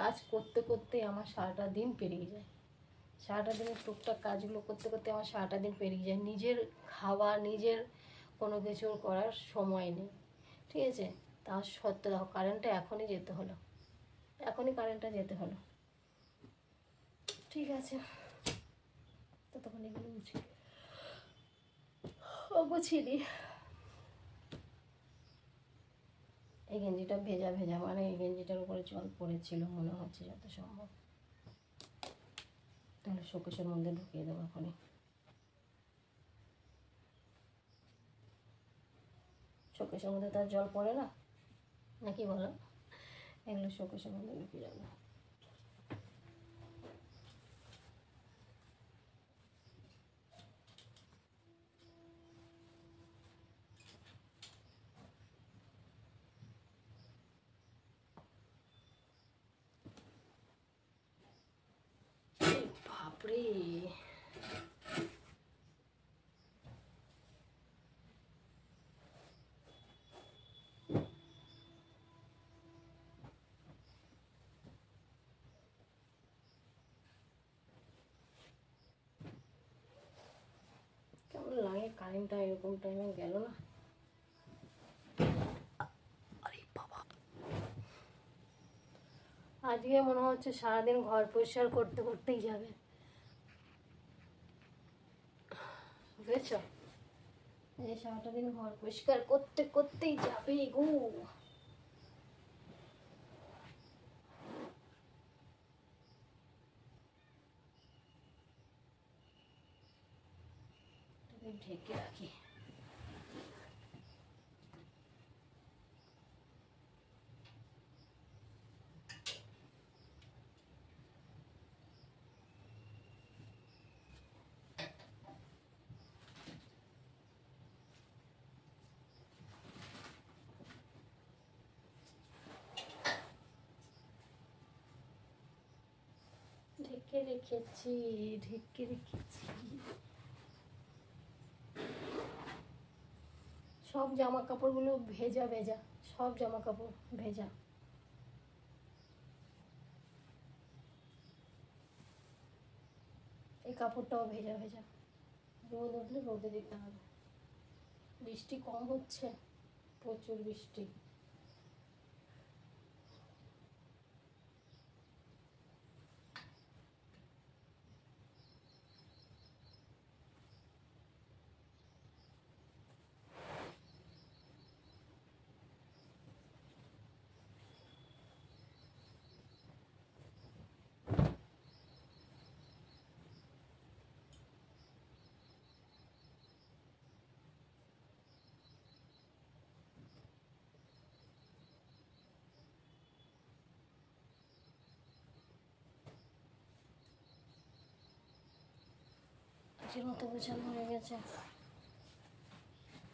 কাজ করতে করতে আমার সারাটা দিন পেরিয়ে যায়, সারাটা দিনের টুকটাক কাজগুলো করতে করতে আমার সারাটা দিন পেরিয়ে যায়, নিজের খাওয়া নিজের কোনো কিছু করার সময় নেই, ঠিক আছে। তা সত্ত্বেও দেখো কারেন্টটা এখনই যেতে হলো, এখনই কারেন্টটা যেতে হলো, ঠিক আছে। ততক্ষণ এগুলো গুছিয়ে দিই। এই গেঞ্জিটা ভেজা ভেজা, মানে এই গেঞ্জিটার উপরে জল পড়েছিল মনে হচ্ছে যত সম্ভব, তাহলে শোকেসের মধ্যে ঢুকিয়ে দেবো এখনই। শোকেসের মধ্যে তার জল পড়ে না, নাকি বলো? এগুলো শোকেসের মধ্যে ঢুকিয়ে যাবে। বাপরে, কেমন লাগে কারেন্টটা এরকম টাইমে গেল না। আরে বাবা, আজকে মনে হচ্ছে সারাদিন ঘর পরিষ্কার করতে করতেই যাবে, বুঝেছো? এই সারাটা দিন ঘর পরিষ্কার করতে করতেই যাবে গো। ঢেকে রাখি। ঢেকে রেখেছি, ঢেকে রেখেছি। সব জামা কাপড়গুলো ভেজা ভেজা, সব জামা কাপড় ভেজা। এই কাপড়টাও ভেজা ভেজা, রোদ উঠলে রোদে দিতে হবে। বৃষ্টি কম হচ্ছে, প্রচুর বৃষ্টি। আজকের মতো গোছানো হয়ে গেছে।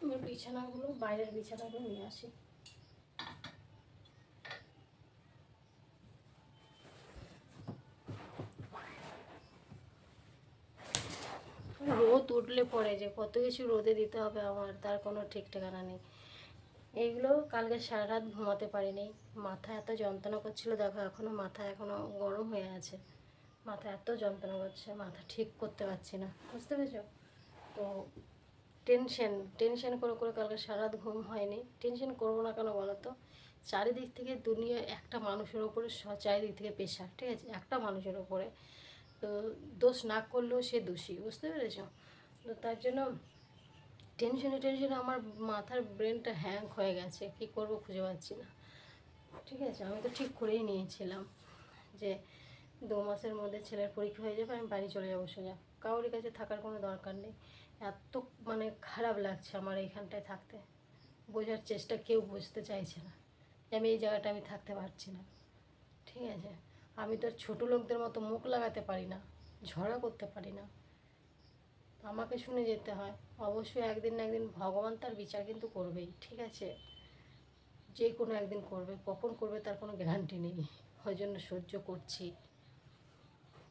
এবার বিছানাগুলো, বাইরের বিছানাগুলো নিয়ে আসি। রোদ উঠলে পরে যে কত কিছু রোদে দিতে হবে আমার, তার কোনো ঠিক ঠিকানা নেই। এইগুলো কালকে সারা রাত ঘুমাতে পারিনি, মাথা এত যন্ত্রণা করছিল, দেখো এখনও মাথা এখনও গরম হয়ে আছে, মাথা এত যন্ত্রণা করছে, মাথা ঠিক করতে পারছি না, বুঝতে পেরেছো? তো টেনশন টেনশন করে করে কালকে সারা রাত ঘুম হয়নি। টেনশন করবো না কেন বলো তো? চারিদিক থেকে দুনিয়া একটা মানুষের ওপরে, চারিদিক থেকে প্রেশার, ঠিক আছে, একটা মানুষের ওপরে। তো দোষ না করলেও সে দোষী, বুঝতে পেরেছো? তো তার জন্য টেনশনে টেনশনে আমার মাথার ব্রেনটা হ্যাং হয়ে গেছে, কি করব খুঁজে পাচ্ছি না, ঠিক আছে। আমি তো ঠিক করেই নিয়েছিলাম যে 2 মাসের মধ্যে ছেলের পরীক্ষা হয়ে যাবে, আমি বাড়ি চলে যাবো সোজা, কারোর কাছে থাকার কোনো দরকার নেই। এত মানে খারাপ লাগছে আমার এইখানটায় থাকতে, বোঝার চেষ্টা কেউ বুঝতে চাইছে না যে আমি এই জায়গাটা আমি থাকতে পারছি না, ঠিক আছে। আমি তো আর ছোটো লোকদের মতো মুখ লাগাতে পারি না, ঝগড়া করতে পারি না, আমাকে শুনে যেতে হয়। অবশ্যই একদিন না একদিন ভগবান তার বিচার কিন্তু করবেই, ঠিক আছে, যে কোনো একদিন করবে, কখন করবে তার কোনো গ্যারান্টি নেই, ওই জন্য সহ্য করছি।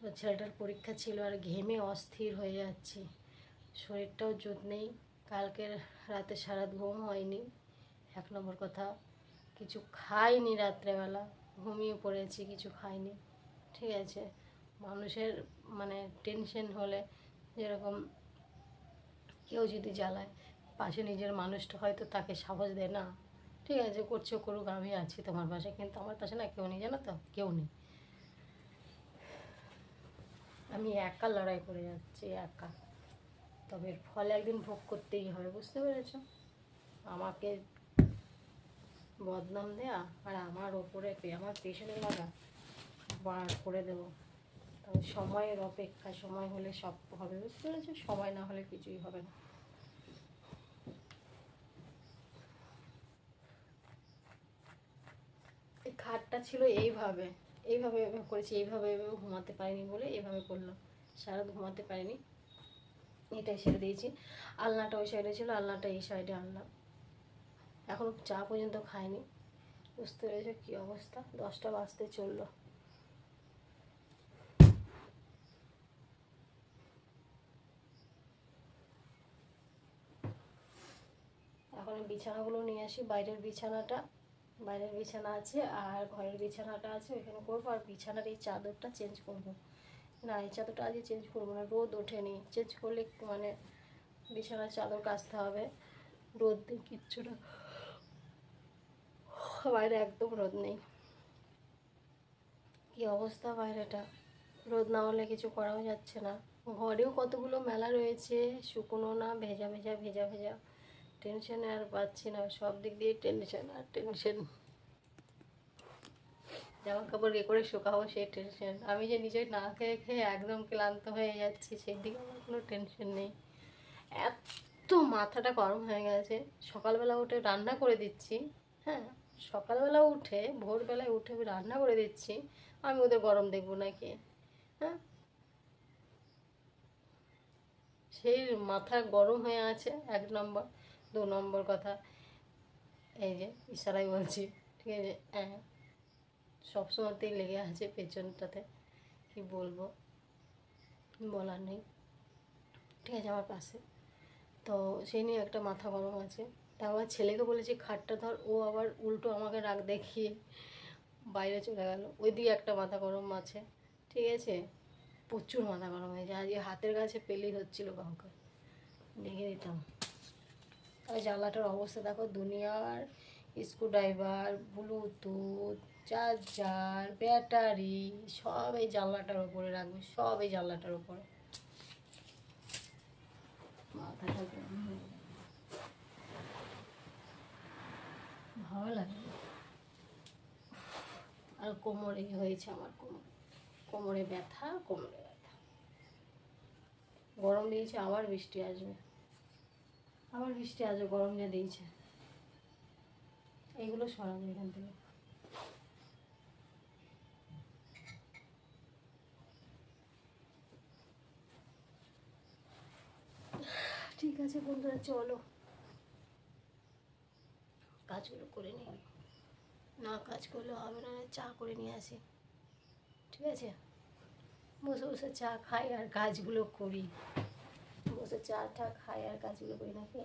তো ছেলেটার পরীক্ষা ছিল আর ঘেমে অস্থির হয়ে যাচ্ছি, শরীরটাও জোর নেই, কালকের রাতে সারা ঘুম হয়নি, 1 নম্বর কথা, কিছু খাইনি রাত্রেবেলা, ঘুমিয়ে পড়েছি, কিছু খাইনি। ঠিক আছে, মানুষের মানে টেনশন হলে যেরকম কেউ যদি জ্বালায়, পাশে নিজের মানুষটা হয়তো তাকে সাহস দেয় না, ঠিক আছে করছো করুক, আমি আছি তোমার পাশে। কিন্তু আমার পাশে না কেউ নেই, জানো তো, কেউ নেই। আমি একা লড়াই করে যাচ্ছি, একা। তবে এর ফল একদিন ভোগ করতেই হবে, বুঝতে পেরেছ? আমাকে বদনাম দেয়া আর আমার ওপরে আমার পেছনে লাগা বার করে দেবো। তবে সময়ের অপেক্ষা, সময় হলে সব হবে, বুঝতে পেরেছো? সময় না হলে কিছুই হবে না। এই খাটটা ছিল এইভাবে এইভাবে করেছি, এইভাবে ঘুমাতে পারিনি বলে এইভাবে করলাম, সারা ঘুমাতে পারিনি। এটাই ছেড়ে দিয়েছি। আলনাটা ওই সাইডে ছিল, আলনাটা এই সাইডে আনলাম। এখন চা পর্যন্ত খাইনি, বুঝতে পেরেছো কী অবস্থা? 10টা বাজতে চললো। এখন বিছানাগুলো নিয়ে আসি। বাইরের বিছানা আছে আর ঘরের বিছানাটা আছে, ওইখানে করবো। আর বিছানার এই চাদরটা চেঞ্জ করবো। না, এই চাদরটা আজকে চেঞ্জ করবো না, রোদ ওঠেনি। চেঞ্জ করলে মানে বিছানার চাদর কাচতে হবে, রোদ নেই কিচ্ছু না, বাইরে একদম রোদ নেই। কি অবস্থা বাইরেটা, রোদ না হলে কিছু করাও যাচ্ছে না। ঘরেও কতগুলো মেলা রয়েছে, শুকনো না, ভেজা ভেজা ভেজা ভেজা। টেনশনে আর পাচ্ছি না, সব দিক দিয়ে টেনশন আর টেনশন। জামা কাপড় এ করে শুকাবো সেই টেনশন। আমি যে নিজে না খেয়ে খেয়ে একদম ক্লান্ত হয়ে যাচ্ছি, সেই দিকে আমার কোনো টেনশন নেই। এত মাথাটা গরম হয়ে গেছে। সকালবেলা উঠে রান্না করে দিচ্ছি, হ্যাঁ, সকালবেলা উঠে ভোরবেলায় উঠে আমি রান্না করে দিচ্ছি, আমি ওদের গরম দেখবো নাকি? হ্যাঁ, সেই মাথা গরম হয়ে আছে 1 নম্বর। 2 নম্বর কথা, এই যে ইশারাই বলছি, ঠিক আছে, হ্যাঁ, সবসময়তেই লেগে আছে পেছনটাতে। কি বলবো, বলার নেই। ঠিক আছে, আমার পাশে তো সেই নিয়ে একটা মাথা গরম আছে। তা আমার ছেলেকে বলেছি খাটটা ধর, ও আবার উল্টো আমাকে রাগ দেখিয়ে বাইরে চলে গেল। ওইদিকে একটা মাথা গরম আছে, ঠিক আছে, প্রচুর মাথা গরম হয়েছে। আজকে হাতের কাছে পেলেই হচ্ছিল কাউকে ডেকে দিতাম। আর জানলাটার অবস্থা দেখো, দুনিয়ার স্ক্রুড্রাইভার, ব্লুটুথ, চার্জার, ব্যাটারি সব এই জানলাটার উপরে রাখবে, সব এই জানলাটার উপরে। মাথাটা ভালো লাগে। আর কোমরে হয়েছে আমার, কোমরে ব্যথা, কোমরে ব্যথা। গরম দিয়েছে, আবার বৃষ্টি আসবে, আবার বৃষ্টি আসবে, গরম যে দিয়েছে। এইগুলো সরাবে এখান থেকে। ঠিক আছে বন্ধুরা, চলো কাজগুলো করে নিই। না কাজ করলে হবে না, চা করে নিয়ে আসি। ঠিক আছে, বসে বসে চা খাই আর কাজগুলো করি, বসে চা টা খাই আর কাজগুলো করি নাকি?